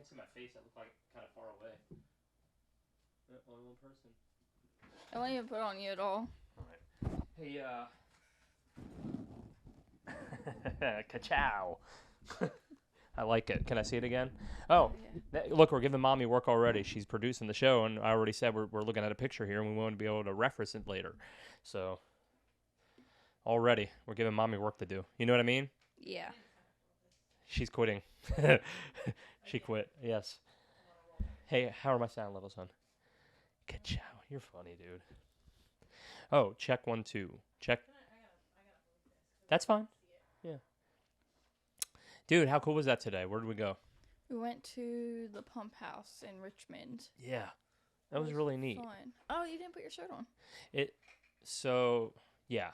can't see my face. I look like kind of far away. Only one person. I won't even put it on you at all. Hey, ka-chow. I like it. Can I see it again? Oh, look, we're giving Mommy work already. She's producing the show, and I already said we're looking at a picture here, and we want to be able to reference it later. So, already, we're giving Mommy work to do. You know what I mean? Yeah. She's quitting. She quit, yes. Hey, how are my sound levels, hon? Ka-chow. You're funny, dude. Oh, check 1, 2. Check. That's fine. Yeah. Dude, how cool was that today? Where did we go? We went to the pump house in Richmond. Yeah. That was really neat. Fun. Oh, you didn't put your shirt on. Yeah.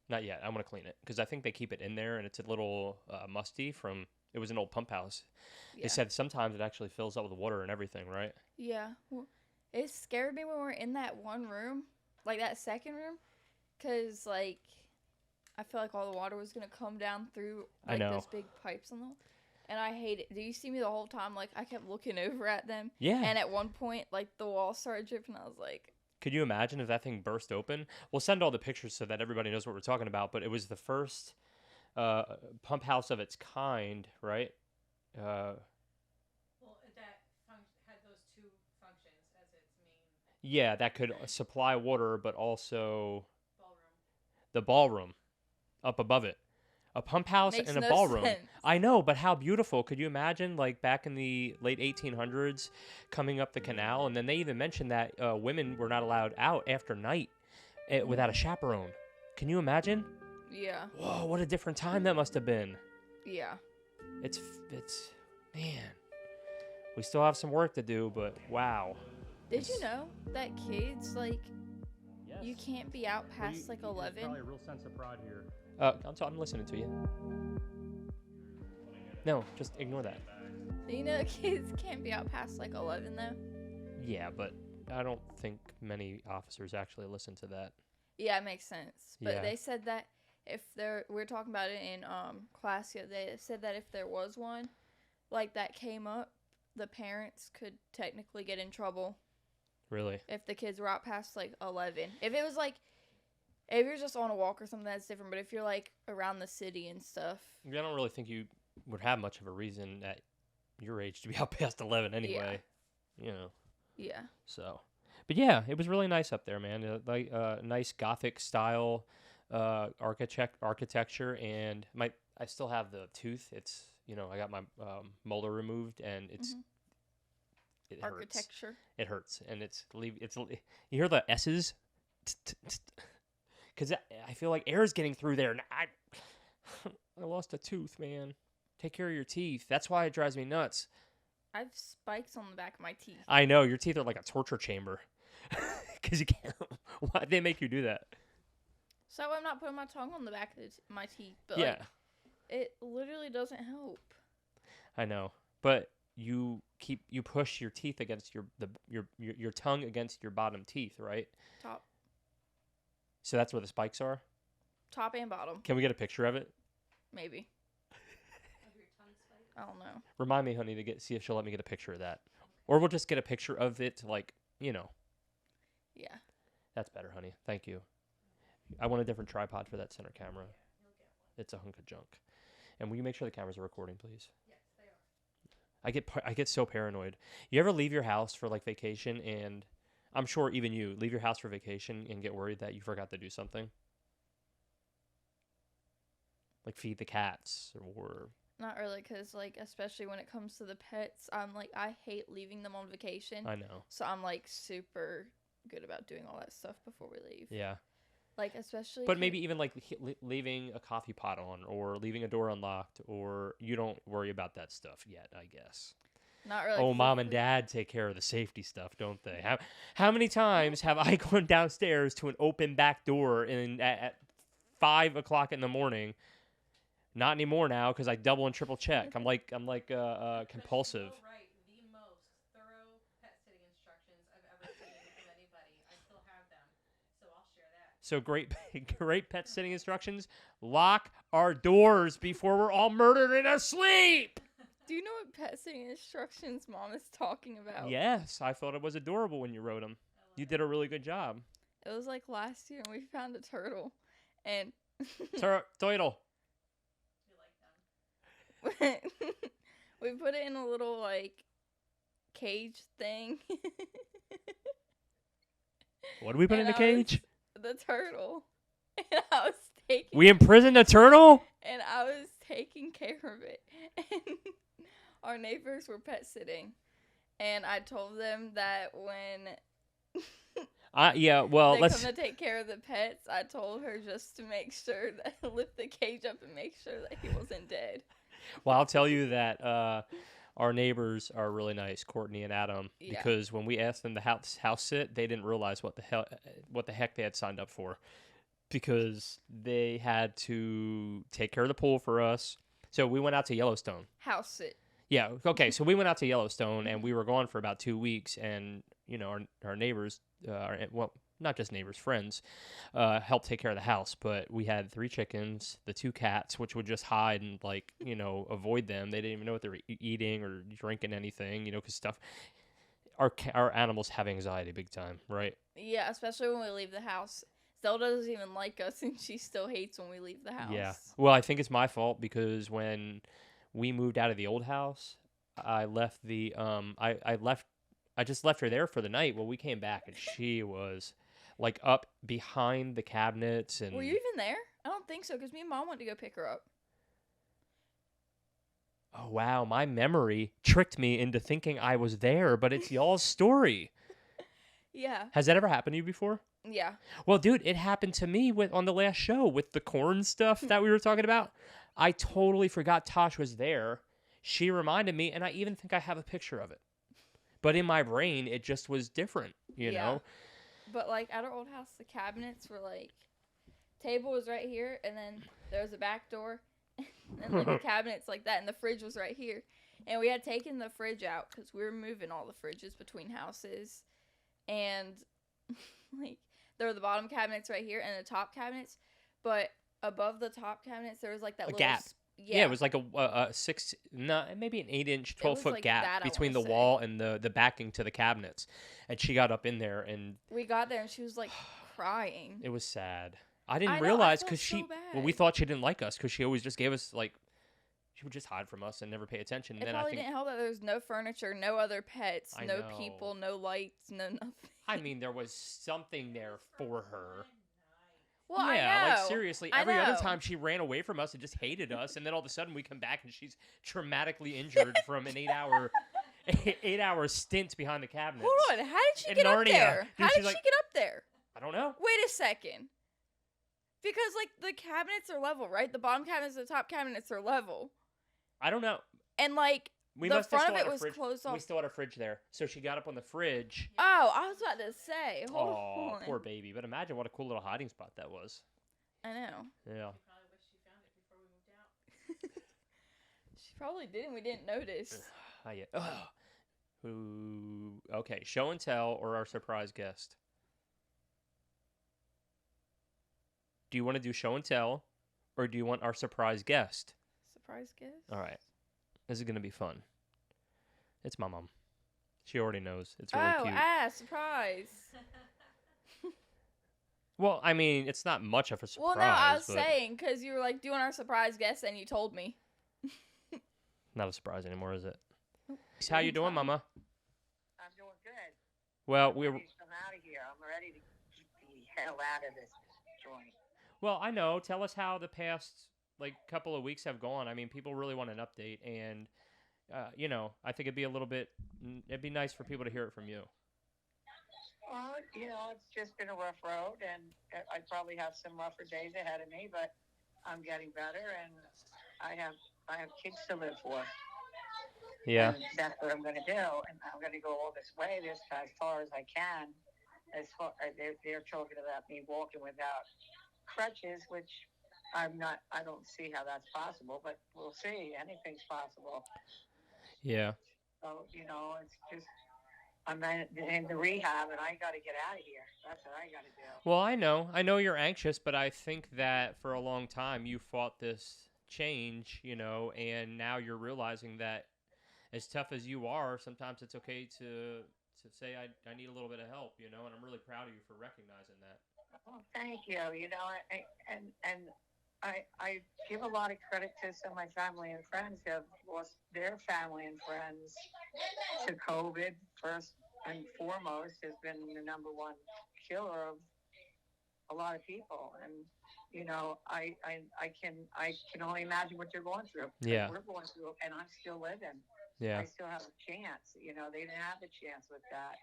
Not yet. I'm going to clean it because I think they keep it in there and it's a little musty from, it was an old pump house. Yeah. They said sometimes it actually fills up with water and everything, right? Yeah. Well, it scared me when we were in that one room, like that second room, because, like, I feel like all the water was going to come down through, like, those big pipes on them. And I hate it. Do you see me the whole time? Like, I kept looking over at them. Yeah. And at one point, like, the wall started dripping. I was like... Could you imagine if that thing burst open? We'll send all the pictures so that everybody knows what we're talking about. But it was the first pump house of its kind, right? Well, that had those two functions as its main... Yeah, that could supply water, but also... The ballroom up above it. A pump house and a ballroom. Sense. I know, but how beautiful. Could you imagine, like, back in the late 1800s, coming up the canal? And then they even mentioned that women were not allowed out after night without a chaperone. Can you imagine? Yeah. Whoa, what a different time that must have been. Yeah. It's man. We still have some work to do, but wow. Did you know that kids, like, you can't be out past, like, 11? There's probably a real sense of pride here. I'm listening to you. No, just ignore that. You know kids can't be out past, like, 11, though? Yeah, but I don't think many officers actually listen to that. Yeah, it makes sense. But they said that if we were talking about it in class the other day, they said that if there was one, like, that came up, the parents could technically get in trouble. Really? If the kids were out past, like, 11. If it was, like... If you're just on a walk or something, that's different. But if you're, like, around the city and stuff... I don't really think you would have much of a reason at your age to be out past 11 anyway. Yeah. You know. Yeah. So. But, yeah, it was really nice up there, man. Nice Gothic style architecture. And I still have the tooth. It's, you know, I got my molar removed, and it's... Mm-hmm. It architecture. Hurts. It hurts. And you hear the S's? Because I feel like air is getting through there. And I lost a tooth, man. Take care of your teeth. That's why it drives me nuts. I have spikes on the back of my teeth. I know. Your teeth are like a torture chamber. Because you can't. Why'd they make you do that? So I'm not putting my tongue on the back of my teeth. But yeah. Like, it literally doesn't help. I know. But you push your teeth against your tongue against your bottom teeth, right? Top. So that's where the spikes are? Top and bottom. Can we get a picture of it? Maybe. I don't know. Remind me, honey, to see if she'll let me get a picture of that. Or we'll just get a picture of it, like, you know. Yeah. That's better, honey. Thank you. I want a different tripod for that center camera. It's a hunk of junk. And will you make sure the cameras are recording, please? Yes, they are. I get so paranoid. You ever leave your house for, like, vacation, and... I'm sure even you leave your house for vacation and get worried that you forgot to do something. Like feed the cats or... Not really, because, like, especially when it comes to the pets, I'm like, I hate leaving them on vacation. I know. So I'm, like, super good about doing all that stuff before we leave. Yeah. Like, especially... But maybe even, like, leaving a coffee pot on or leaving a door unlocked, or you don't worry about that stuff yet, I guess. Not really. Oh, mom and dad take care of the safety stuff, don't they? How many times have I gone downstairs to an open back door at 5 o'clock in the morning? Not anymore now because I double and triple check. I'm like compulsive. Right, the most thorough pet sitting instructions I've ever seen from anybody. I still have them, so I'll share that. So great pet sitting instructions. Lock our doors before we're all murdered and asleep. Do you know what pet sitting instructions Mom is talking about? Yes, I thought it was adorable when you wrote them. You did a really good job. It was like last year, and we found a turtle, and Turtle. You like them? we put it in a little like cage thing. What did we put in the cage? The turtle. And I was taking. We imprisoned a turtle? And I was taking care of it. And our neighbors were pet sitting, and I told them that when Yeah, well, they let's. come to take care of the pets, I told her just to make sure that lift the cage up and make sure that he wasn't dead. Well, I'll tell you that our neighbors are really nice, Courtney and Adam, Yeah. because when we asked them to house sit, they didn't realize what the heck they had signed up for, because they had to take care of the pool for us. So we went out to Yellowstone. House sit. Yeah. Okay. So we went out to Yellowstone, and we were gone for about 2 weeks, and our neighbors, well, not just neighbors, friends, helped take care of the house. But we had 3 chickens, the 2 cats, which would just hide and avoid them. They didn't even know what they were eating or drinking anything, because stuff. Our animals have anxiety big time, right? Yeah, especially when we leave the house. Zelda doesn't even like us, and she still hates when we leave the house. Yeah. Well, I think it's my fault, because when we moved out of the old house, I left the I just left her there for the night. Well, we came back, and she was like up behind the cabinets. And Were you even there? I don't think so, because me and Mom went to go pick her up. oh wow, my memory tricked me into thinking I was there, but it's y'all's story. Yeah. Has that ever happened to you before? Yeah. Well, dude, it happened to me on the last show with the corn stuff that we were talking about. I totally forgot Tosh was there. She reminded me, and I even think I have a picture of it. But in my brain, it just was different, you know? But, like, at our old house, the cabinets were, like, table was right here, and then there was a back door, and, like, the cabinets like that, and the fridge was right here. And we had taken the fridge out, because we were moving all the fridges between houses. And, like, there were the bottom cabinets right here, and the top cabinets. But above the top cabinets, there was, like, that little gap. Yeah, it was like a 6, no, maybe an 8-inch, 12-foot like gap that, between the wall and the backing to the cabinets. And she got up in there, and we got there, and she was, like, crying. it was sad. I didn't I realize, felt because so well, we thought she didn't like us, because she always just gave us, like, she would just hide from us and never pay attention. And It then probably I think, didn't help that there was no furniture, no other pets, I no know. people, no lights, no nothing. I mean, there was something there for her. Well, Yeah, I know. like seriously, I every other know. time she ran away from us and just hated us, and then all of a sudden we come back and she's traumatically injured from an 8-hour stint behind the cabinets. Hold on, how did she In get up Narnia. there? Dude, How she's did like- she get up there? I don't know. Wait a second. Because, like, the cabinets are level, right? The bottom cabinets and the top cabinets are level. I don't know. And, like, We the must have front still of had it a was fridge. closed We off. still had a fridge there, so she got up on the fridge. Oh, I was about to say. Hold Oh, on. poor baby. But imagine what a cool little hiding spot that was. I know. Yeah. She probably wished she found it before we moved out. She probably did, and we didn't notice. Okay, show and tell or our surprise guest? Do you want to do show and tell, or do you want our surprise guest? Surprise guest? All right. This is going to be fun. It's my mom. She already knows. It's really cute. Surprise. Well, I mean, it's not much of a surprise. Well, no, I was but saying, because you were, like, doing our surprise guest, and you told me. Not a surprise anymore, is it? Nope. How you doing, Mama? I'm doing good. Well, I'm we're... ready to come out of here. I'm ready to get the hell out of this joint. Well, I know. Tell us how the past, couple of weeks have gone. I mean, people really want an update, and, I think it'd be nice for people to hear it from you. Well, it's just been a rough road, and I probably have some rougher days ahead of me, but I'm getting better, and I have kids to live for. Yeah. And that's what I'm going to do, and I'm going to go all this way, as far as I can. They're talking about me walking without crutches, which I don't see how that's possible, but we'll see. Anything's possible. Yeah. So, it's just, I'm in the rehab, and I got to get out of here. That's what I got to do. Well, I know you're anxious, but I think that for a long time you fought this change, and now you're realizing that as tough as you are, sometimes it's okay to say I need a little bit of help, you know, and I'm really proud of you for recognizing that. Well, thank you. You know, I give a lot of credit to some of my family and friends who have lost their family and friends to COVID. First and foremost, has been the number one killer of a lot of people, and you know, I can only imagine what you're going through. Yeah. We're going through, and I'm still living. Yeah. I still have a chance. You know, they didn't have a chance with that,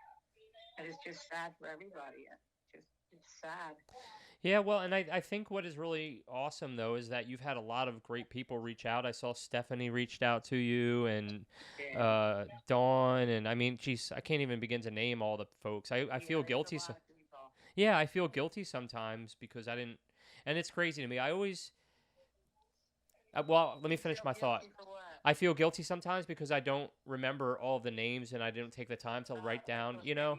and it's just sad for everybody. It's sad. Yeah, well, and I think what is really awesome, though, is that you've had a lot of great people reach out. I saw Stephanie reached out to you, and Dawn, and I mean, geez, I can't even begin to name all the folks. I feel guilty. Yeah, I feel guilty sometimes because I didn't, and it's crazy to me. I always, well, let me finish my thought. I feel guilty sometimes because I don't remember all the names and I didn't take the time to write down, you know?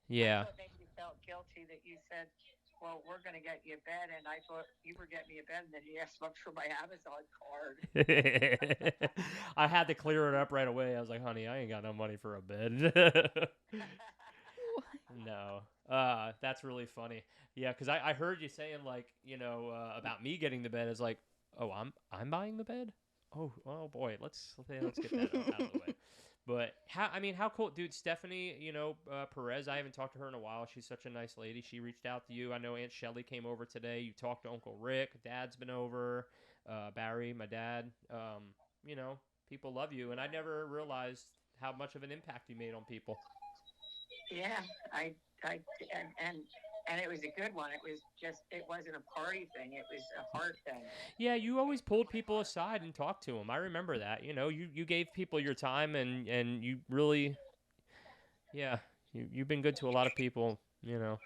Yeah. I thought maybe you felt guilty that you said, well, we're going to get you a bed, and I thought you were getting me a bed, and then you asked for my Amazon card. I had to clear it up right away. I was like, honey, I ain't got no money for a bed. No. That's really funny. Yeah, because I heard you saying, like, you know, about me getting the bed. It's like, oh, I'm buying the bed? Oh boy, let's get that out of the way. But how cool, dude. Stephanie, you know, Perez. I haven't talked to her in a while. She's such a nice lady. She reached out to you. I know Aunt Shelly came over today. You talked to Uncle Rick. Dad's been over. Barry, my dad. You know, people love you, and I never realized how much of an impact you made on people. Yeah, and it was a good one. It wasn't a party thing. It was a heart thing. Yeah, you always pulled people aside and talked to them. I remember that. You know, you gave people your time and you really, yeah, you've been good to a lot of people, you know.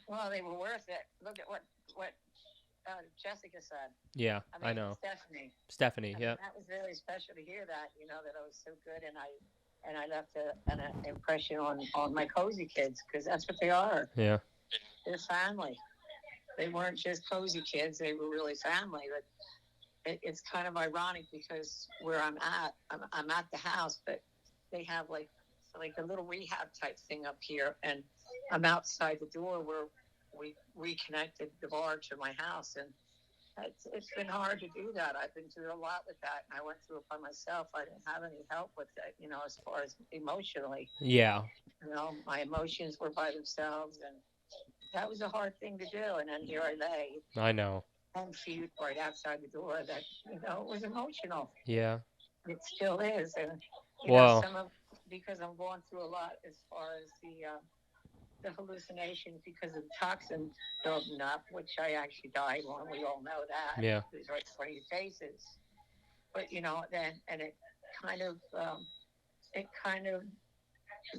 Well, they were worth it. Look at what Jessica said. Yeah, I know. Stephanie, yeah. That was really special to hear that, you know, that I was so good, and I left an impression on my cozy kids, because that's what they are. Yeah. They're family. They weren't just cozy kids; they were really family. But it's kind of ironic because where I'm at the house, but they have like a little rehab type thing up here, and I'm outside the door where we reconnected the bar to my house, and it's been hard to do that. I've been through a lot with that, and I went through it by myself. I didn't have any help with it, you know, as far as emotionally. Yeah. You know, my emotions were by themselves, and that was a hard thing to do. And then here I lay. I know. 10 feet right outside the door. That, you know, it was emotional. Yeah. It still is, and well, because I'm going through a lot as far as the hallucinations because of the toxin building up, which I actually died on. We all know that. Yeah. It was right in front of your faces. But, you know, then, and it kind of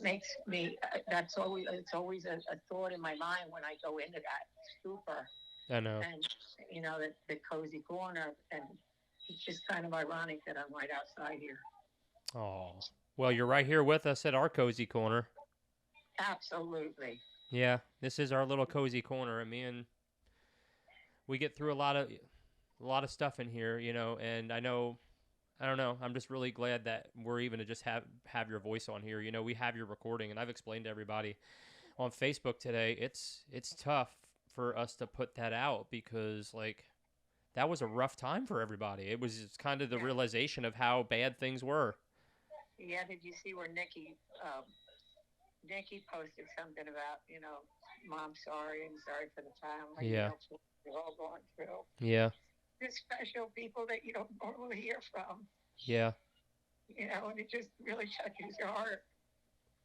makes me, it's always a thought in my mind when I go into that stupor. I know. And, you know, the cozy corner, and it's just kind of ironic that I'm right outside here. Oh, well, you're right here with us at our cozy corner. Absolutely. Yeah, this is our little cozy corner. I mean, we get through a lot of stuff in here, you know, and I don't know, I'm just really glad that we're even to just have your voice on here. You know, we have your recording, and I've explained to everybody on Facebook today, it's tough for us to put that out because, like, that was a rough time for everybody. It was just kind of the realization of how bad things were. Yeah, did you see where Nikki posted something about, you know, Mom, sorry, and sorry for the family. Yeah. You know, we're all going through. Yeah. There's special people that you don't normally hear from. Yeah. You know, and it just really touches your heart.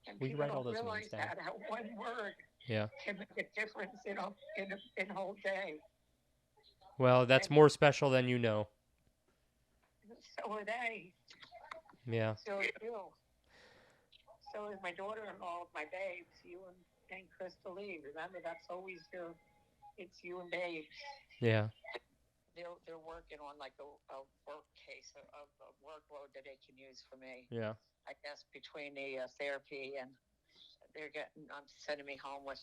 And we people write all don't those realize names down. how one word can make a difference in a whole day. Well, that's more special than you know. So are they. Yeah. So are you. So is my daughter-in-law, my babes, you and Cristalle. Remember, that's always it's you and babes. Yeah. They're working on like a work case, a workload that they can use for me. Yeah. I guess between the therapy and I'm sending me home with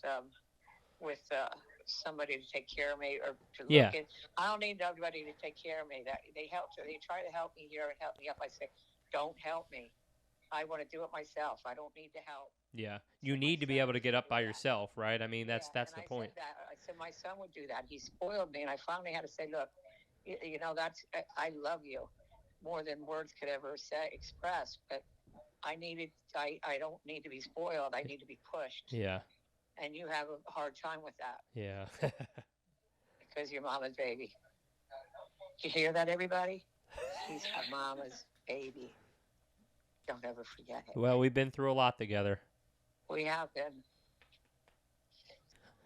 somebody to take care of me or to look at. I don't need nobody to take care of me. That they try to help me here and help me up. I say, don't help me. I want to do it myself. I don't need the help. Yeah. So You my need to be son able to used get up do by that. yourself, right? I mean, that's Yeah, the and I point. said that. I said my son would do that. He spoiled me, and I finally had to say, look, that's I love you more than words could ever say express. But I don't need to be spoiled. I need to be pushed. Yeah. And you have a hard time with that Yeah. because you're mama's baby. You hear that, everybody? She's her mama's baby. Don't ever forget it. Well, we've been through a lot together. We have been.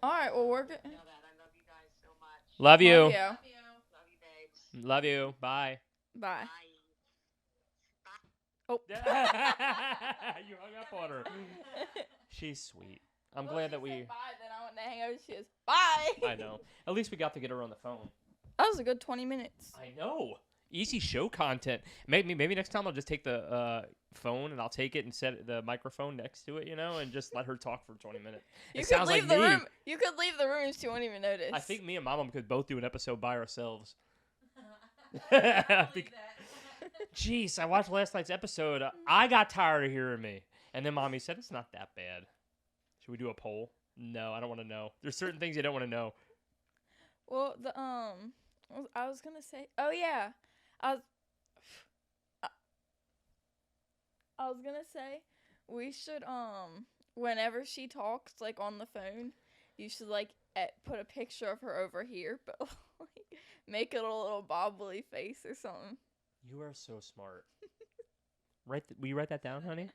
All right, well, we're good. You know that. I love you guys so much. Love you. Love you. Love you. Love you, babes. Love you. Bye. Bye. Bye. Oh. You hung up on her. She's sweet. I'm glad that we. Bye, then I went to hang out. She was bye. I know. At least we got to get her on the phone. That was a good 20 minutes. I know. Easy show content. Maybe next time I'll just take the phone and I'll take it and set the microphone next to it, and just let her talk for 20 minutes. You could leave the room. You could leave the room. She won't even notice. I think me and Mama could both do an episode by ourselves. Jeez, I watched last night's episode. I got tired of hearing me. And then Mommy said, it's not that bad. Should we do a poll? No, I don't want to know. There's certain things you don't want to know. Well, I was going to say, oh, yeah. I was going to say, we should, whenever she talks, like, on the phone, you should, like, put a picture of her over here, but, like, make it a little bobbly face or something. You are so smart. Will you write that down, honey?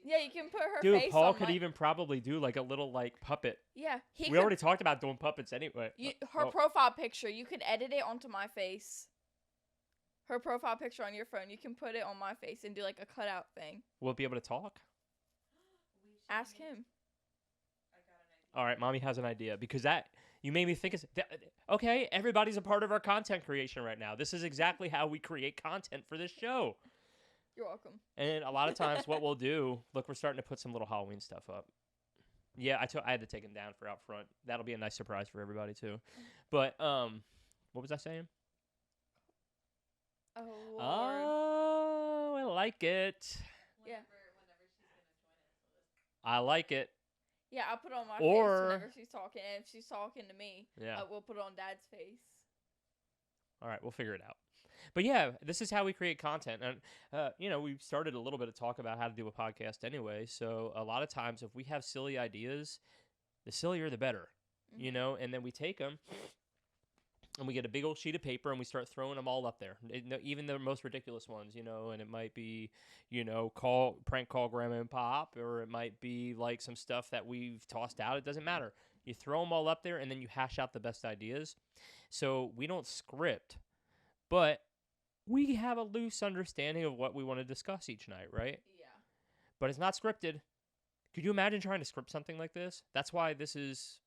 Yeah, you can put her Dude, face Paul on could even probably do like a little like puppet. Yeah, we already talked about doing puppets anyway. Her profile picture, you could edit it onto my face. Her profile picture on your phone, you can put it on my face and do like a cutout thing. We'll be able to talk. Ask him. All right, Mommy has an idea because you made me think. Okay, everybody's a part of our content creation right now. This is exactly how we create content for this show. You're welcome. And a lot of times what we'll do, look, we're starting to put some little Halloween stuff up. Yeah, I had to take them down for out front. That'll be a nice surprise for everybody too. But what was I saying? Oh, Lord. Oh, I like it. Yeah. Whenever she's going to join us. I like it. Yeah, I'll put it on my face Or- whenever she's talking. And if she's talking to me, Yeah. we'll put it on Dad's face. All right, we'll figure it out. But yeah, this is how we create content. And, we started a little bit of talk about how to do a podcast anyway. So a lot of times if we have silly ideas, the sillier the better, and then we take them and we get a big old sheet of paper and we start throwing them all up there. Even the most ridiculous ones, and it might be, prank call Grandma and Pop, or it might be like some stuff that we've tossed out. It doesn't matter. You throw them all up there and then you hash out the best ideas. So we don't script, but we have a loose understanding of what we want to discuss each night, right? Yeah. But it's not scripted. Could you imagine trying to script something like this? That's why this is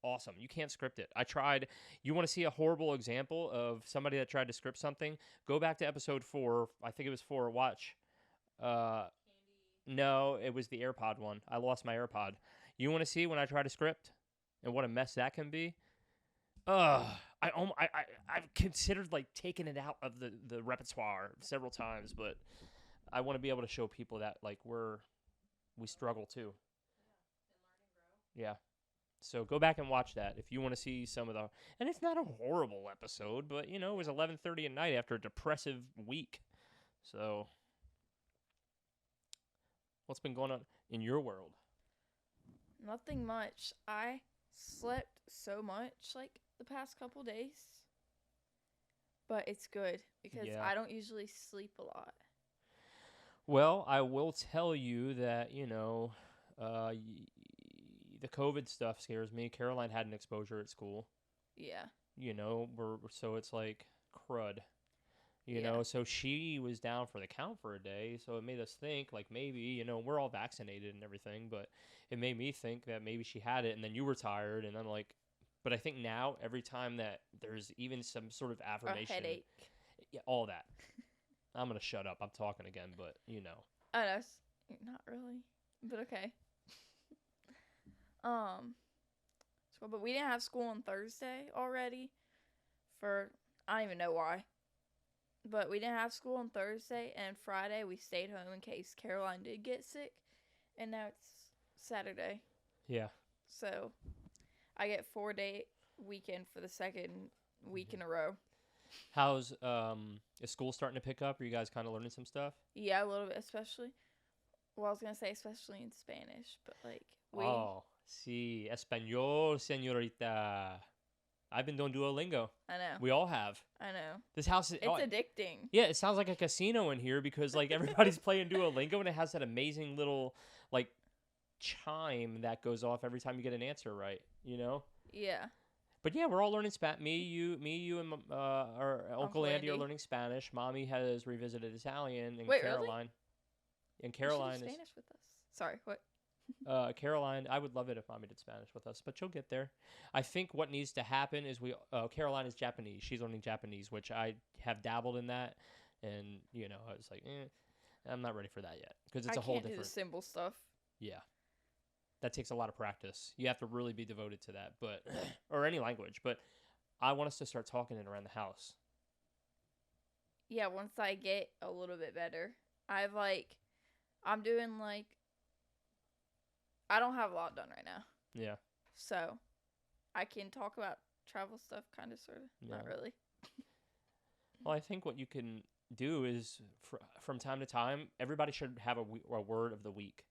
awesome. You can't script it. I tried. You want to see a horrible example of somebody that tried to script something? Go back to episode 4. I think it was 4. Watch. No, it was the AirPod one. I lost my AirPod. You want to see when I try to script and what a mess that can be? I've considered like taking it out of the repertoire several times, but I want to be able to show people that like we struggle too. Yeah. So go back and watch that if you want to see some of and it's not a horrible episode, but it was 11:30 at night after a depressive week. So what's been going on in your world? Nothing much. I slept so much like the past couple days. But it's good because I don't usually sleep a lot. Well, I will tell you that, the COVID stuff scares me. Caroline had an exposure at school. Yeah. So it's like crud. You know, so she was down for the count for a day, so it made us think, like, maybe, we're all vaccinated and everything, but it made me think that maybe she had it, and then you were tired, and I'm like, but I think now, every time that there's even some sort of affirmation. A headache. Yeah, all that. I'm going to shut up. I'm talking again, but, Oh, no, not really, but okay. But we didn't have school on Thursday already I don't even know why. But we didn't have school on Thursday, and Friday we stayed home in case Caroline did get sick. And now it's Saturday. Yeah. So I get 4-day weekend for the second week in a row. How's is school starting to pick up? Are you guys kind of learning some stuff? Yeah, a little bit, especially. Well, I was gonna say especially in Spanish, but like we. Oh, sí, español, señorita. I've been doing Duolingo. I know. We all have. I know. This house is. It's addicting. Yeah, it sounds like a casino in here because like everybody's playing Duolingo and it has that amazing little like chime that goes off every time you get an answer right. You know. Yeah. But yeah, we're all learning Spanish. Me, you, and our Uncle Andy are learning Spanish. Mommy has revisited Italian, and Wait, Caroline. really? And Caroline is Spanish with us. Sorry, what? Caroline, I would love it if Mommy did Spanish with us, but she'll get there. I think what needs to happen is Caroline is Japanese. She's learning Japanese, which I have dabbled in that, and you know, I was like, I'm not ready for that yet because it's a whole different. I can't do the symbol stuff. Yeah. That takes a lot of practice. You have to really be devoted to that, but or any language. But I want us to start talking it around the house. Yeah, once I get a little bit better, I'm doing like, I don't have a lot done right now. Yeah. So, I can talk about travel stuff, kind of, sort of. Yeah. Not really. Well, I think what you can do is from time to time, everybody should have a word of the week.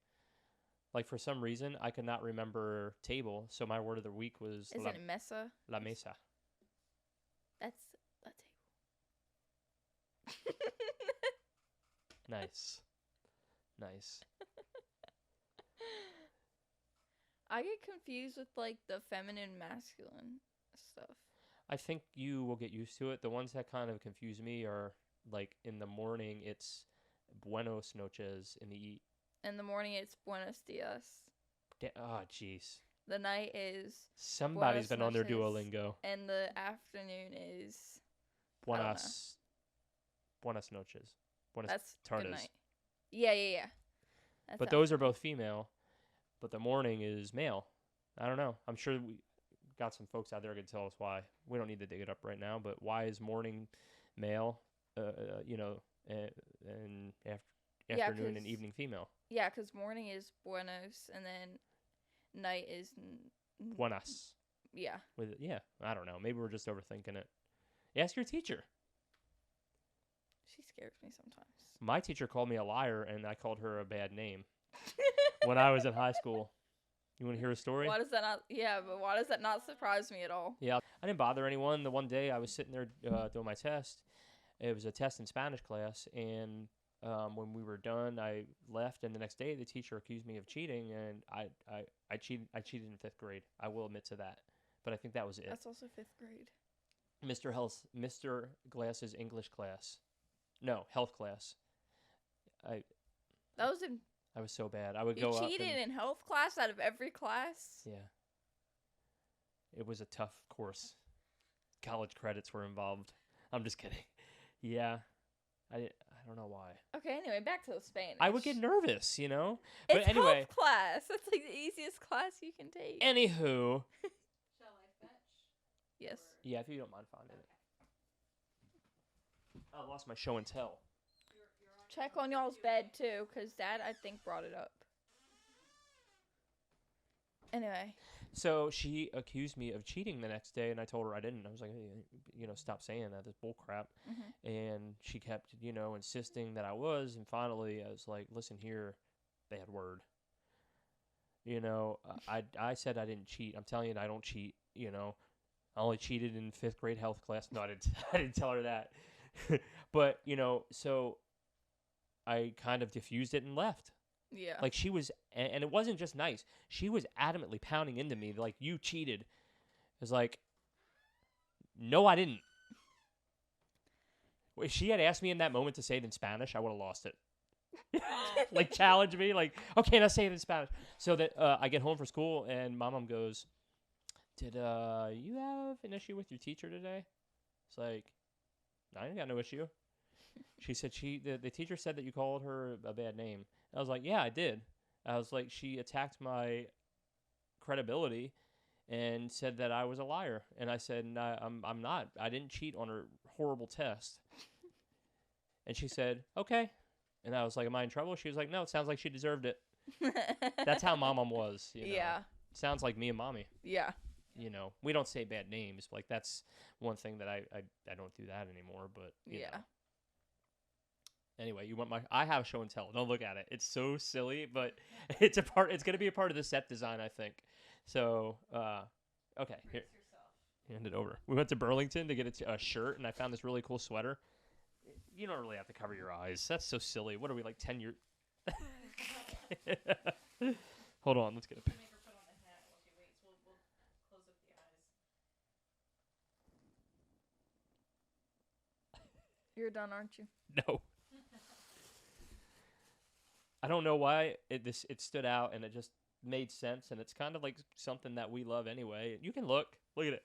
Like, for some reason, I could not remember table, so my word of the week was... Isn't it mesa? La mesa. That's a table. Nice. Nice. I get confused with, like, the feminine, masculine stuff. I think you will get used to it. The ones that kind of confuse me are, like, in the morning, it's buenos noches In the morning, it's buenos dias. Oh, jeez. The night is... Somebody's been on their Duolingo. And the afternoon is... Buenas noches. Buenas tardes. Good night. Yeah. But those are both female. But the morning is male. I don't know. I'm sure we got some folks out there who can tell us why. We don't need to dig it up right now. But why is morning male, and afternoon and evening female? Yeah, because morning is buenos, and then night is... Buenas. Yeah. I don't know. Maybe we're just overthinking it. Ask your teacher. She scares me sometimes. My teacher called me a liar, and I called her a bad name when I was in high school. You want to hear a story? Why does that not... Yeah, but why does that not surprise me at all? Yeah, I didn't bother anyone. The one day I was sitting there doing my test. It was a test in Spanish class, and... when we were done, I left, and the next day the teacher accused me of cheating, and I cheated in 5th grade. I will admit to that, but I think that was it. That's also 5th grade. Mr. Glass's English class, no, health class. That was in. I was so bad. I would go up. You cheated in health class out of every class. Yeah. It was a tough course. College credits were involved. I'm just kidding. Yeah. I don't know why. Okay, anyway, back to the Spanish. I would get nervous, you know? But anyway. Health class. That's like the easiest class you can take. Anywho. Shall I fetch? Yes. Yeah, if you don't mind finding it. I lost my show and tell. Check on y'all's bed, too, because Dad, I think, brought it up. Anyway. So she accused me of cheating the next day, and I told her I didn't. I was like, hey, stop saying that. That's bull crap. Mm-hmm. And she kept, insisting that I was. And finally, I was like, listen here, bad word. I said I didn't cheat. I'm telling you, I don't cheat. I only cheated in 5th grade health class. No, I didn't tell her that. But, so I kind of diffused it and left. Yeah. Like she was, and it wasn't just nice. She was adamantly pounding into me like, you cheated. It was like, no, I didn't. If she had asked me in that moment to say it in Spanish, I would have lost it. Like challenge me, like, okay, let's say it in Spanish. So that I get home from school and my mom goes, did you have an issue with your teacher today? It's like, I ain't got no issue. She said the teacher said that you called her a bad name. I was like, yeah, I did. I was like, she attacked my credibility and said that I was a liar. And I said, no, I'm not. I didn't cheat on her horrible test. And she said, okay. And I was like, am I in trouble? She was like, no, it sounds like she deserved it. That's how Mom was, you know. Yeah. Sounds like me and Mommy. Yeah. You know, we don't say bad names. Like, that's one thing that I don't do that anymore, but, you know. Anyway, I have a show and tell. Don't look at it. It's so silly, but it's going to be a part of the set design, I think. So, okay, here. Hand it over. We went to Burlington to get a shirt, and I found this really cool sweater. You don't really have to cover your eyes. That's so silly. What are we, like 10 years? Hold on. Let's get a picture. Make her put on the hat while she waits. We'll close up the eyes. You're done, aren't you? No. I don't know why it stood out, and it just made sense, and it's kind of like something that we love anyway. You can look at it.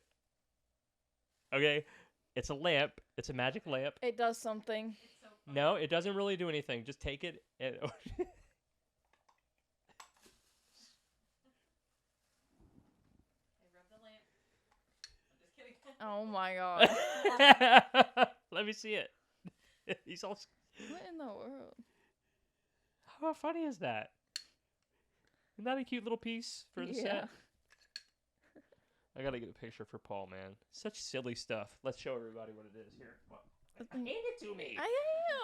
Okay, it's a lamp. It's a magic lamp. It does something. So No, it doesn't really do anything. Just take it. And hey, rub the lamp. I'm just kidding. Oh my god. Let me see it. He's all. What in the world? How funny is that? Isn't that a cute little piece for the set? I gotta get a picture for Paul, man. Such silly stuff. Let's show everybody what it is here. Hand it to me. I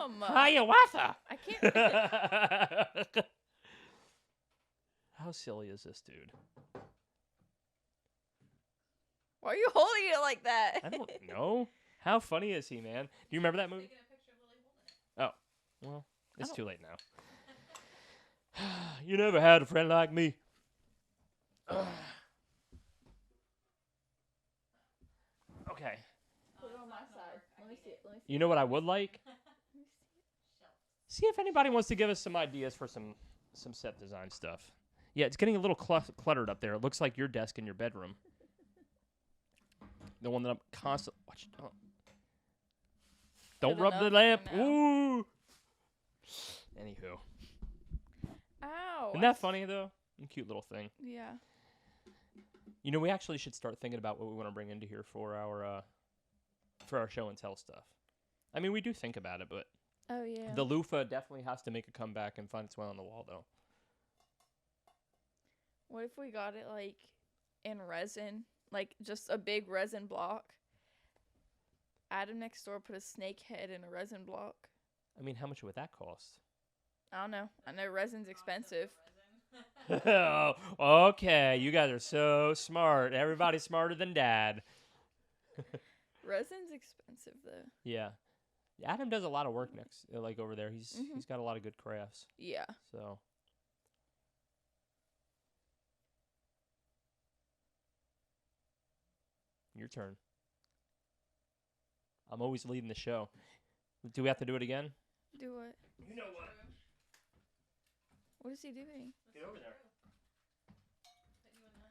am. Hiawatha. I can't. How silly is this dude? Why are you holding it like that? I don't know. How funny is he, man? Do you remember that movie? Taking a picture of Lily holding it. Oh, well, it's too late now. You never had a friend like me. Okay. Put it on my side. Let me see it. You know what I would like? See if anybody wants to give us some ideas for some set design stuff. Yeah, it's getting a little cluttered up there. It looks like your desk in your bedroom. The one that I'm constantly watching. Oh. Don't Good rub the enough lamp. for now. Ooh. Anywho. Ow. Isn't that funny, though? A cute little thing. Yeah. You know, we actually should start thinking about what we want to bring into here for our show and tell stuff. I mean, we do think about it, but Oh yeah. the loofah definitely has to make a comeback and find its way on the wall, though. What if we got it like in resin, like just a big resin block? Adam next door put a snake head in a resin block. I mean, how much would that cost? I don't know. I know resin's expensive. Oh, okay. You guys are so smart. Everybody's smarter than Dad. Resin's expensive though. Yeah. Adam does a lot of work like over there. He's got a lot of good crafts. Yeah. So. Your turn. I'm always leading the show. Do we have to do it again? Do what? You know what? What is he doing? Get over there. Put you in the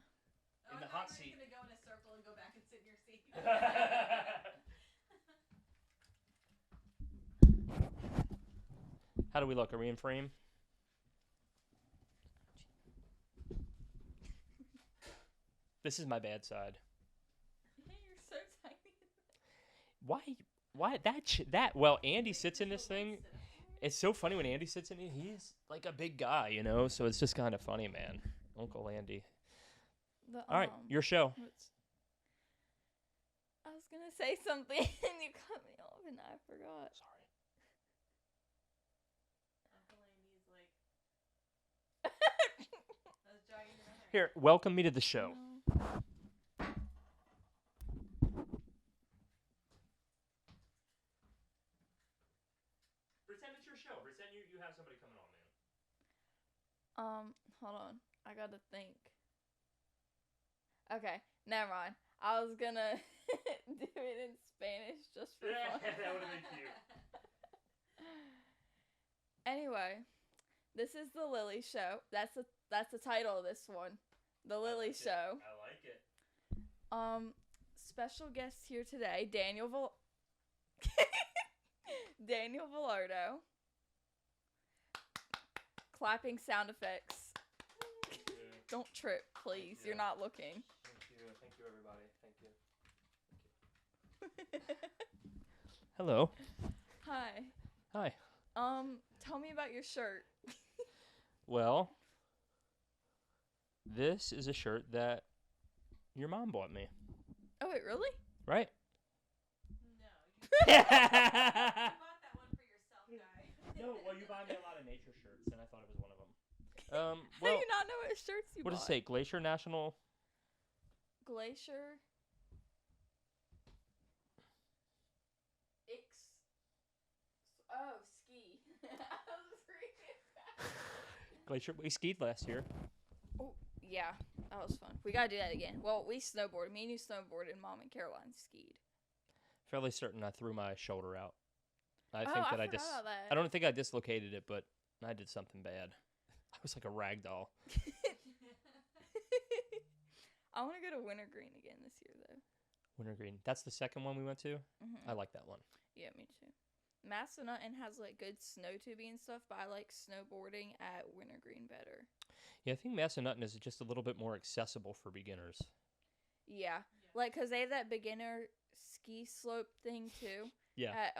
In the I hot thought seat. you were just gonna go in a circle and go back and sit in your seat. How do we look? Are we in frame? This is my bad side. You're so tiny. Why that? Well, Andy sits in this thing. It's so funny when Andy sits in it. He's like a big guy, you know. So it's just kind of funny, man. Uncle Andy. All right, your show. I was gonna say something and you cut me off and I forgot. Sorry. Uncle Andy's like. I was jogging in the hair. Here, welcome me to the show. Pretend it's your show. Pretend you have somebody coming on, man. Hold on. I gotta think. Okay, never mind. I was gonna do it in Spanish just for fun. That would have been cute. Anyway, this is the Lily Show. That's the title of this one. The Lily Show. I like it. Special guest here today, Daniel Vilardo. Clapping sound effects. Don't trip, please. You're not looking. Thank you, everybody. Thank you. Hello. Hi. Hi. Tell me about your shirt. Well, this is a shirt that your mom bought me, Oh wait, really? right? No, you bought that one for yourself, guy. No, well, you buy me a lot of nature shirts, and I thought it was one of them. How Well, do you not know what shirts you what bought? does it say? Glacier National. Glacier. Oh, ski. I was reading. Glacier. We skied last year. Oh, yeah, that was fun. We gotta do that again. Well, we snowboarded. Me and you snowboarded, and Mom and Caroline skied. Fairly certain I threw my shoulder out. I think I that I forgot about that. I don't think I dislocated it, but I did something bad. I was like a rag doll. I want to go to Wintergreen again this year, though. Wintergreen. That's the second one we went to. Mm-hmm. I like that one. Yeah, me too. Massanutten has like good snow tubing and stuff, but I like snowboarding at Wintergreen better. Yeah, I think Massanutten is just a little bit more accessible for beginners. Yeah, like because they have that beginner ski slope thing too. Yeah. At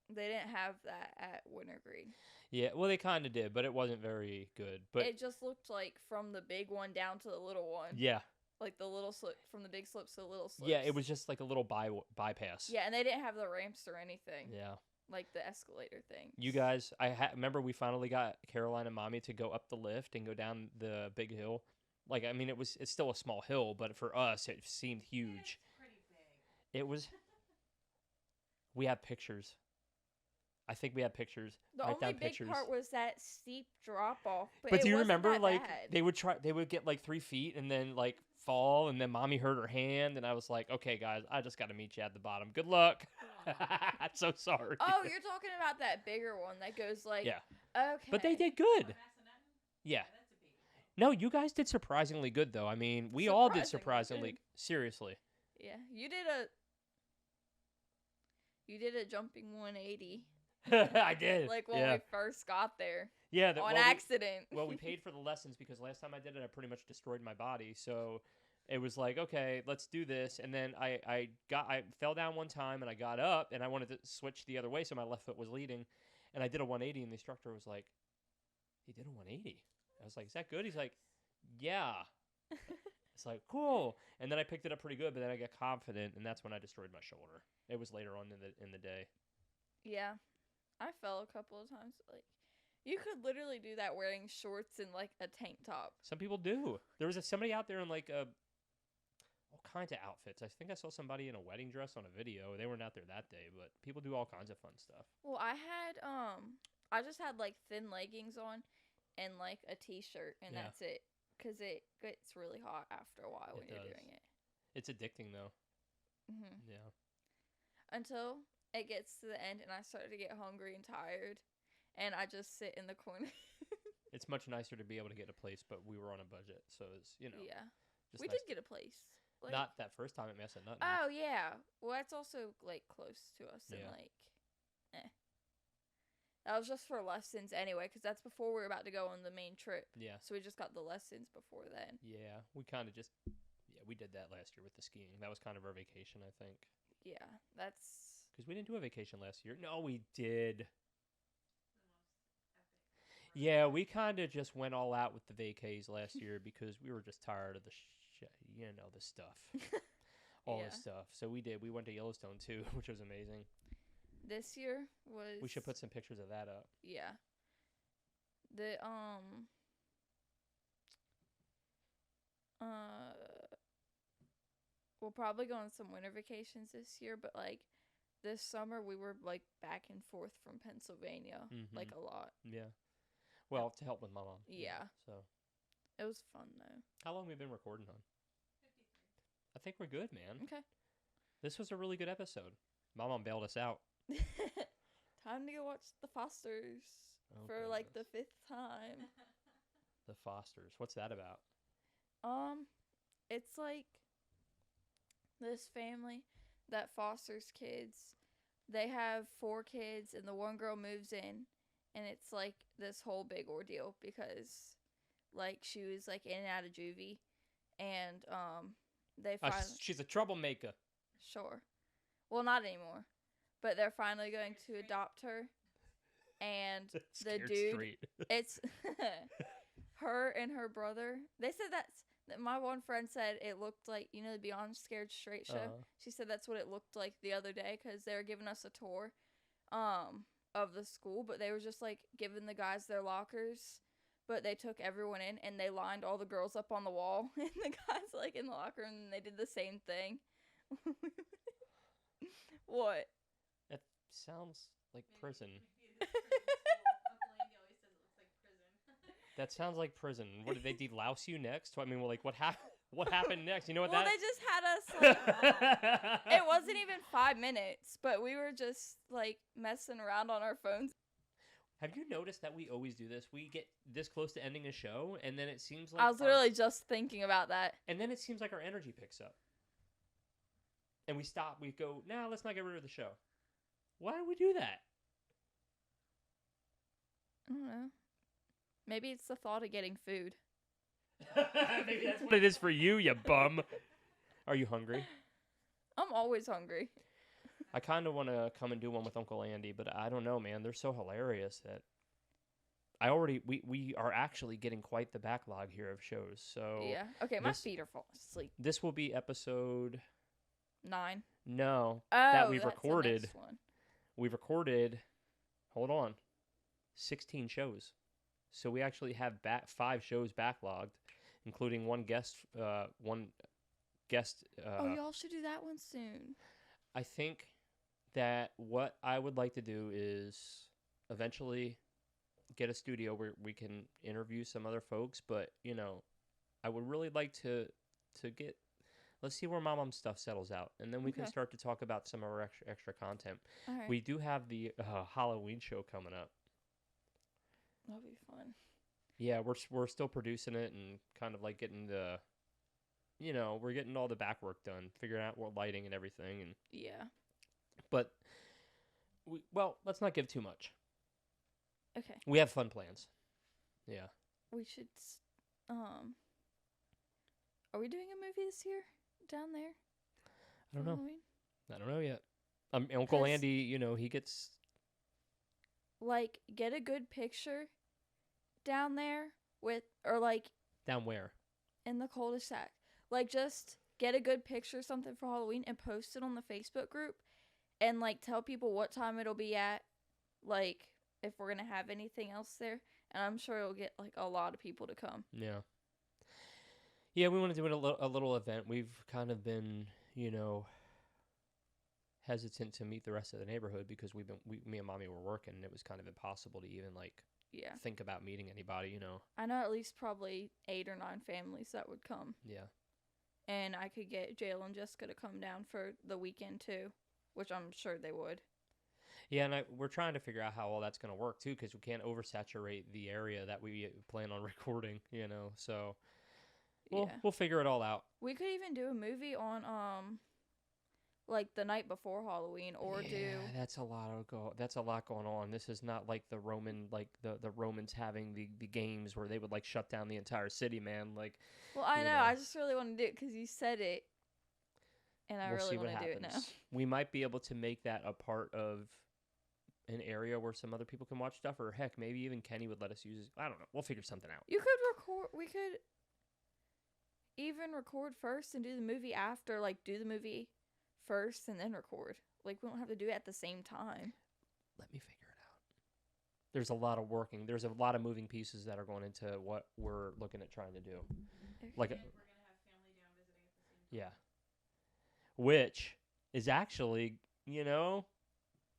they didn't have that at Wintergreen. Yeah, well, they kind of did, but it wasn't very good. But it just looked like from the big one down to the little one. Yeah. Like the little slip from the big slopes to the little slopes. Yeah, it was just like a little bypass. Yeah, and they didn't have the ramps or anything. Yeah. Like the escalator thing. You guys, remember we finally got Caroline and Mommy to go up the lift and go down the big hill. Like, I mean, it's still a small hill, but for us, it seemed huge. It's pretty big. It was. We have pictures. I think we have pictures. The Write only down big pictures. part was that steep drop off. But do you wasn't remember, that like, bad. they would get like 3 feet and then like fall, and then Mommy hurt her hand, and I was like, okay, guys, I just got to meet you at the bottom. Good luck. I'm so sorry. Oh, you're talking about that bigger one that goes like. Yeah. Okay. But they did good. What, Massanutten? Yeah. That's a big No, you guys did surprisingly good, though. I mean, we all did Surprisingly surprisingly. Seriously. Yeah, you did a jumping 180. I did. Like when yeah. we first got there. Yeah. On accident. We paid for the lessons because last time I did it, I pretty much destroyed my body. So it was like, okay, let's do this. And then I fell down one time and I got up and I wanted to switch the other way, so my left foot was leading, and I did a 180, and the instructor was like, "He did a 180." I was like, "Is that good?" He's like, "Yeah." It's like, cool. And then I picked it up pretty good, but then I got confident, and that's when I destroyed my shoulder. It was later on in the day. Yeah. I fell a couple of times. Like, you could literally do that wearing shorts and like a tank top. Some people do. There was somebody out there in like all kinds of outfits. I think I saw somebody in a wedding dress on a video. They weren't out there that day, but people do all kinds of fun stuff. Well, I just had like thin leggings on and like a t-shirt, and Yeah. that's it. Because it gets really hot after a while when you're does. doing it. It's addicting though. Hmm. Yeah. Until it gets to the end and I start to get hungry and tired, and I just sit in the corner. It's much nicer to be able to get a place, but we were on a budget, so it's Yeah. just We nice did get a place. Like, Not that first time at Massanutten. Oh yeah. Well, that's also like close to us, and Yeah. like, That was just for lessons anyway, because that's before we were about to go on the main trip. Yeah. So we just got the lessons before then. Yeah, we kind of just we did that last year with the skiing. That was kind of our vacation, I think. Yeah, that's. Because we didn't do a vacation last year. No, we did. Yeah, we kind of just went all out with the vacays last year because we were just tired of the the stuff. All Yeah. the stuff. So we did. We went to Yellowstone too, which was amazing. This year was. We should put some pictures of that up. Yeah. The we'll probably go on some winter vacations this year, but like this summer we were like back and forth from Pennsylvania like a lot. Yeah. Well, to help with my mom. Yeah. So. It was fun though. How long have we been recording on? 53. I think we're good, man. Okay. This was a really good episode. My mom bailed us out. Time to go watch The Fosters for like the 5th time. The Fosters. What's that about? It's like this family that fosters kids. They have 4 kids, and the one girl moves in, and it's like this whole big ordeal because like she was like in and out of juvie, and they finally She's a troublemaker. Sure. Well, not anymore. But they're finally going to adopt her. and the Scared dude, straight. it's her and her brother. They said my one friend said it looked like, you know, the Beyond Scared Straight show. She said that's what it looked like the other day because they were giving us a tour of the school, but they were just like giving the guys their lockers, but they took everyone in and they lined all the girls up on the wall and the guys like in the locker room, and they did the same thing. What? That sounds like prison. That sounds like prison. What did they delouse you next? I mean, well, like what happened next? You know what Well, that? they just had us like, it wasn't even 5 minutes, but we were just like messing around on our phones. Have you noticed that we always do this? We get this close to ending a show, and then it seems like I was literally just thinking about that. And then it seems like our energy picks up, and we stop. We go, nah, let's not get rid of the show. Why do we do that? I don't know. Maybe it's the thought of getting food. Maybe that's what it is for you, you bum. Are you hungry? I'm always hungry. I kind of want to come and do one with Uncle Andy, but I don't know, man. They're so hilarious that we are actually getting quite the backlog here of shows. So yeah. Okay, my feet are falling asleep. This will be episode 9. No, oh, that we've that's recorded. The next one. We've recorded. Hold on, 16 shows. So we actually have 5 shows backlogged, including one guest. Oh, y'all should do that one soon. I think that what I would like to do is eventually get a studio where we can interview some other folks. But you know, I would really like to get. Let's see where Momma stuff settles out, and then we can start to talk about some of our extra content. All right. We do have the Halloween show coming up. That'll be fun. Yeah, we're still producing it and kind of like getting we're getting all the back work done, figuring out what lighting and everything, and yeah. But let's not give too much. Okay. We have fun plans. Yeah. We should. Are we doing a movie this year down there? I don't know. Halloween? I don't know yet. Uncle Andy, you know, he gets like get a good picture down there or down where? In the cul-de-sac. Like just get a good picture, something for Halloween, and post it on the Facebook group, and like tell people what time it'll be at, like if we're gonna have anything else there, and I'm sure it'll get like a lot of people to come. Yeah. Yeah, we want to do a little event. We've kind of been, you know, hesitant to meet the rest of the neighborhood because me and Mommy were working, and it was kind of impossible to even think about meeting anybody, you know. I know at least probably 8 or 9 families that would come. Yeah. And I could get Jayla and Jessica to come down for the weekend too, which I'm sure they would. Yeah, and we're trying to figure out how all that's going to work too, because we can't oversaturate the area that we plan on recording, you know. So we'll figure it all out. We could even do a movie on like the night before Halloween, or that's a lot going on. This is not like the Romans having the games where they would like shut down the entire city, man. Like, well, I know. I just really want to do it because you said it, and I really want to do it now. We might be able to make that a part of an area where some other people can watch stuff, or heck, maybe even Kenny would let us use it. I don't know. We'll figure something out. You could record. We could even record first and do the movie after. Like, do the movie first and then record. Like, we don't have to do it at the same time. Let me figure it out. There's a lot of there's a lot of moving pieces that are going into what we're looking at trying to do. Okay. Like, we're gonna have family down visiting at the same time. Yeah. Which is actually, you know,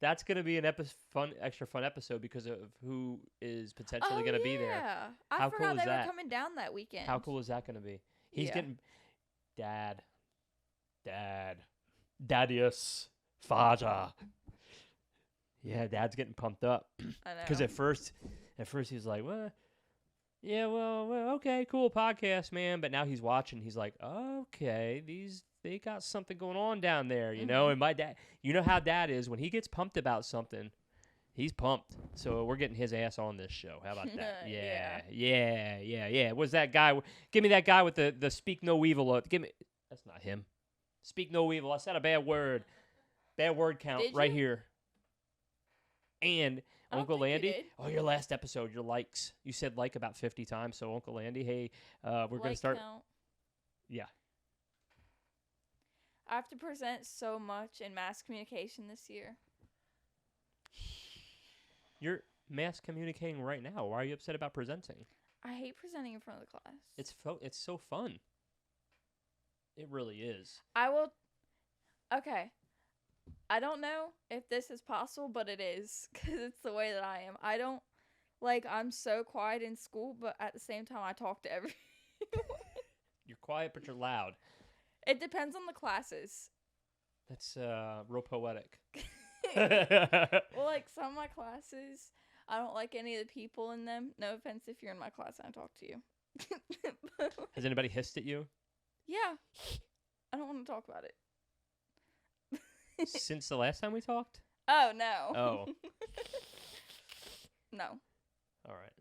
that's going to be an extra fun episode because of who is potentially going to be there. Yeah. I forgot they were coming down that weekend. How cool is that going to be? He's getting Daddius, Father. Yeah, Dad's getting pumped up. I know. Because at first he was like, well, yeah, well, okay, cool podcast, man. But now he's watching. He's like, okay, they got something going on down there, you know. And my dad, you know how Dad is when he gets pumped about something, he's pumped. So we're getting his ass on this show. How about that? Yeah. What's that guy? Give me that guy with the speak no evil. Give me. That's not him. Speak no evil. I said a bad word. Bad word count right here. And I don't Uncle think you Andy. did. Oh, your last episode, your likes. You said like about 50 times. So Uncle Andy, hey, we're gonna start. Count. Yeah. I have to present so much in mass communication this year. You're mass communicating right now. Why are you upset about presenting? I hate presenting in front of the class. It's so fun. It really is. I will. Okay. I don't know if this is possible, but it is because it's the way that I am. I don't I'm so quiet in school, but at the same time, I talk to everyone. You're quiet, but you're loud. It depends on the classes. That's real poetic. Well, some of my classes, I don't like any of the people in them. No offense if you're in my class and I talk to you. Has anybody hissed at you? Yeah. I don't want to talk about it. Since the last time we talked? Oh, no. Oh. No. All right.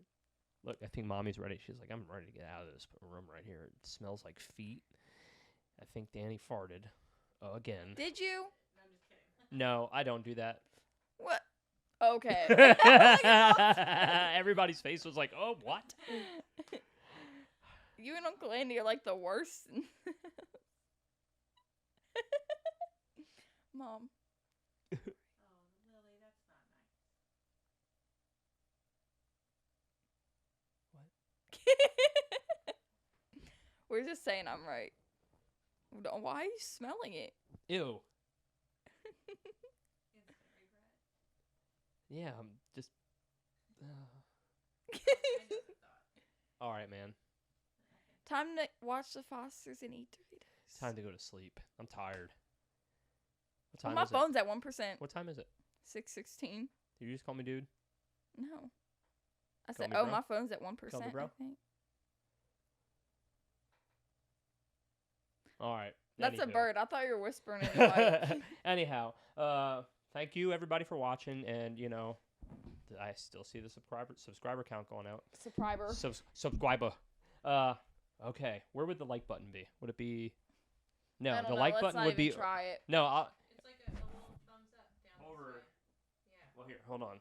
Look, I think Mommy's ready. She's like, I'm ready to get out of this room right here. It smells like feet. I think Danny farted. Oh, again. Did you? No, I'm just kidding. No, I don't do that. What? Okay. Everybody's face was like, oh, what? You and Uncle Andy are like the worst. Mom. Oh, Lily, that's not nice. We're just saying I'm right. Why are you smelling it? Ew. Instant regret. Yeah, I'm just... I just thought. All right, man. Time to watch the Fosters and eat Doritos. It's time to go to sleep. I'm tired. What time My is phone's at 1%. What time is it? 6:16. Did you just call me dude? No. I Call said, me oh, bro? my phone's at 1%, Call me I bro? think. All right. That's a Anywho. bird. I thought you were whispering in the mic. Anyhow, thank you everybody for watching, and I still see the subscriber count going out. Subscriber. Subscriber. Okay. Where would the like button be? Would it be? No, I don't the know. like Let's button not would even be. try it. No, It's like a little thumbs up down Over. this way. Yeah. well here, hold on.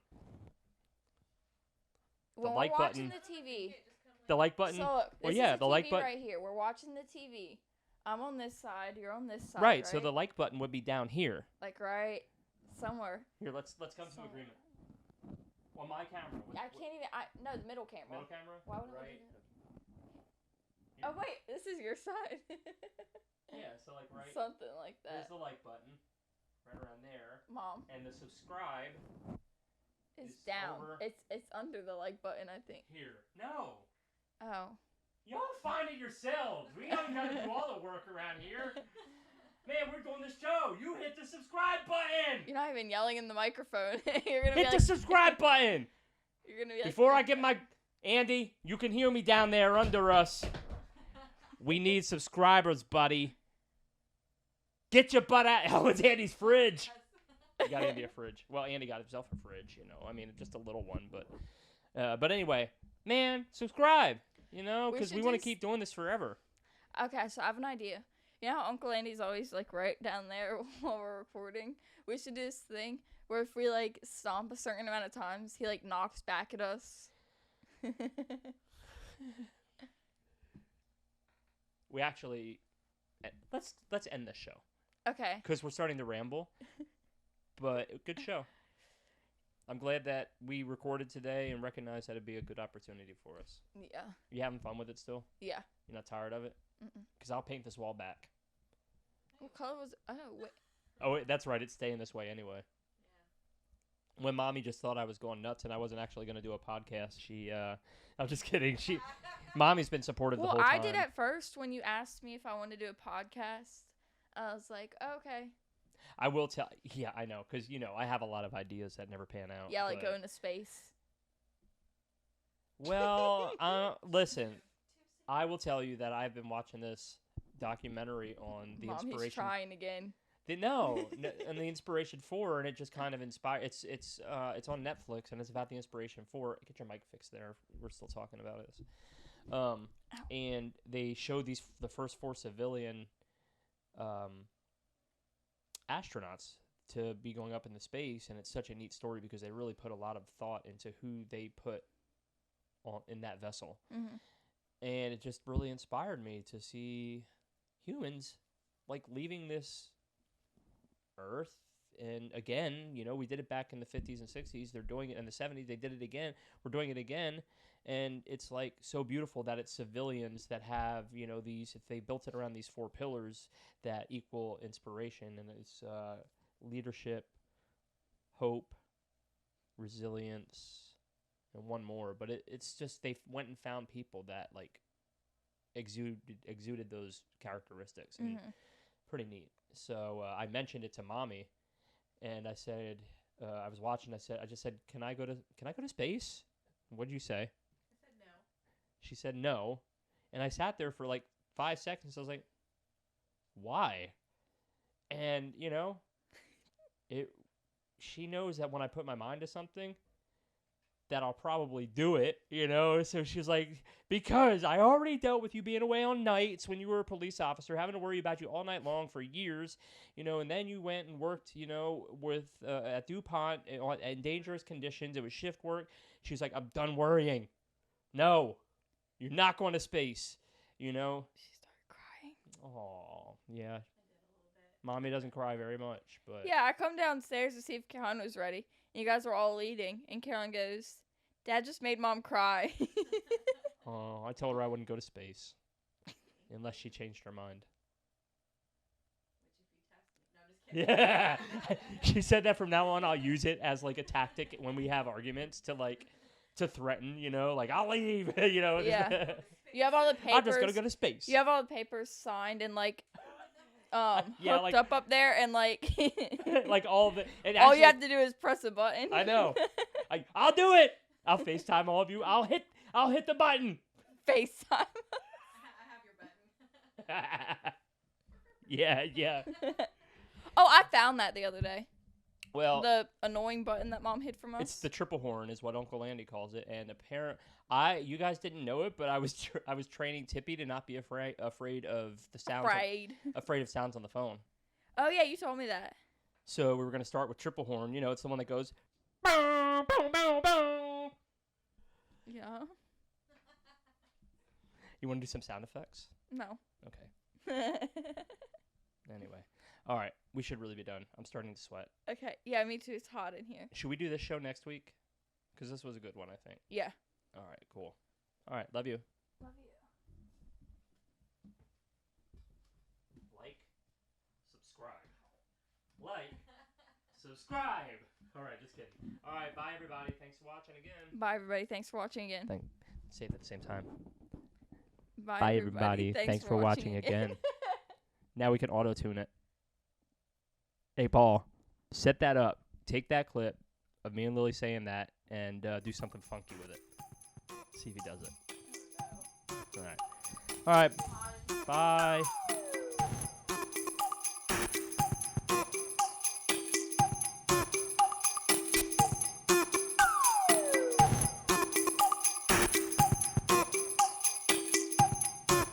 When like we're watching button- the TV. The like button. So look, well, this yeah, is the the like TV button. right here. We're watching the TV. I'm on this side. You're on this side. Right. So the like button would be down here. right somewhere. Here, let's come to agreement. Well, my camera. I can't even. No, the middle camera. Middle camera. Why would I right. do the middle? Oh wait, this is your side. Yeah. So right. Something like There's that. the like button, right around there, Mom, and the subscribe it's It's down. over. It's under the like button, I think. here. No. Oh. Y'all find it yourselves. We don't gotta do all the work around here. Man, we're doing the show. You hit the subscribe button. You're not even yelling in the microphone. You're gonna Hit be the subscribe button. You're gonna be like. Before I get my Andy, you can hear me down there under us. We need subscribers, buddy. Get your butt out. Oh, it's Andy's fridge. You got Andy a fridge. Well, Andy got himself a fridge, I mean, just a little one, but anyway, man, subscribe, because we want to keep doing this forever. Okay, so I have an idea. You know how Uncle Andy's always right down there while we're recording? We should do this thing where if we stomp a certain amount of times, he knocks back at us. We actually, let's end this show Okay. because we're starting to ramble. But good show. I'm glad that we recorded today and recognized that it'd be a good opportunity for us. Yeah. You having fun with it still? Yeah. You're not tired of it? Mm-mm. Because I'll paint this wall back. What color was? Oh wait. Oh, wait, that's right. It's staying this way anyway. Yeah. When Mommy just thought I was going nuts and I wasn't actually going to do a podcast, I'm just kidding. Mommy's been supportive the Well, whole time. I did at first when you asked me if I wanted to do a podcast. I was like, oh, okay. I will tell. Yeah, I know. Because, I have a lot of ideas that never pan out. Yeah, but- go into space. Well, listen. I will tell you that I've been watching this documentary on the Mommy's inspiration. trying again. And the Inspiration 4, and it just kind of inspired. It's on Netflix, and it's about the Inspiration 4. Get your mic fixed there. We're still talking about this. And they showed the first 4 civilian astronauts to be going up into space, and it's such a neat story because they really put a lot of thought into who they put on in that vessel. Mm-hmm. And it just really inspired me to see humans like leaving this earth. And again, you know, we did it back in the 50s and 60s. They're doing it in the 70s. They did it again. We're doing it again. And it's like so beautiful that it's civilians that have, you know, these, if they built it around these 4 pillars that equal inspiration, and it's leadership, hope, resilience, and one more. But it's just they went and found people that like exuded those characteristics. And pretty neat. So I mentioned it to Mommy, and I said, I was watching. I just said, can I go to space? What did you say? I said no. She said no, and I sat there for like 5 seconds. I was like, why? And you know, she knows that when I put my mind to something, that I'll probably do it, you know? So she's like, because I already dealt with you being away on nights when you were a police officer, having to worry about you all night long for years, you know, and then you went and worked, you know, with at DuPont in dangerous conditions. It was shift work. She's like, I'm done worrying. No, you're not going to space, you know? She started crying. Oh, yeah. I did a little bit. Mommy doesn't cry very much, but... Yeah, I come downstairs to see if Carolyn was ready. And you guys were all eating. And Carolyn goes, Dad just made Mom cry. Oh, I told her I wouldn't go to space. Unless she changed her mind. Which if you test me. No, I'm just kidding. Yeah. She said that from now on I'll use it as like a tactic when we have arguments to threaten, you know, like I'll leave, you know. Yeah. You have all the papers. I'm just going to go to space. You have all the papers signed and like Yeah, hooked like- up there and like like all the and all you actually- have to do is press a button. I know. I'll do it. I'll FaceTime all of you. I'll hit the button. FaceTime. I have your button. Yeah. Oh, I found that the other day. Well, The annoying button that Mom hid from us. it's the triple horn is what Uncle Andy calls it, and you guys didn't know it, but I was training Tippy to not be afraid of the sounds. Afraid of sounds on the phone. Oh yeah, you told me that. So we were gonna start with triple horn. You know, it's the one that goes. Bow, bow, bow, bow. Yeah. You want to do some sound effects? No. Okay. Anyway, all right. We should really be done. I'm starting to sweat. Okay. Yeah, me too. It's hot in here. Should we do this show next week? Because this was a good one, I think. Yeah. All right. Cool. All right. Love you. Love you. Like, subscribe. All right, just kidding. All right, bye everybody. Thanks for watching again. Bye everybody. Thanks for watching again. Say it at the same time. Bye everybody. Thanks for watching again. Now we can auto tune it. Hey Paul, set that up. Take that clip of me and Lily saying that and do something funky with it. See if he does it. All right. Bye.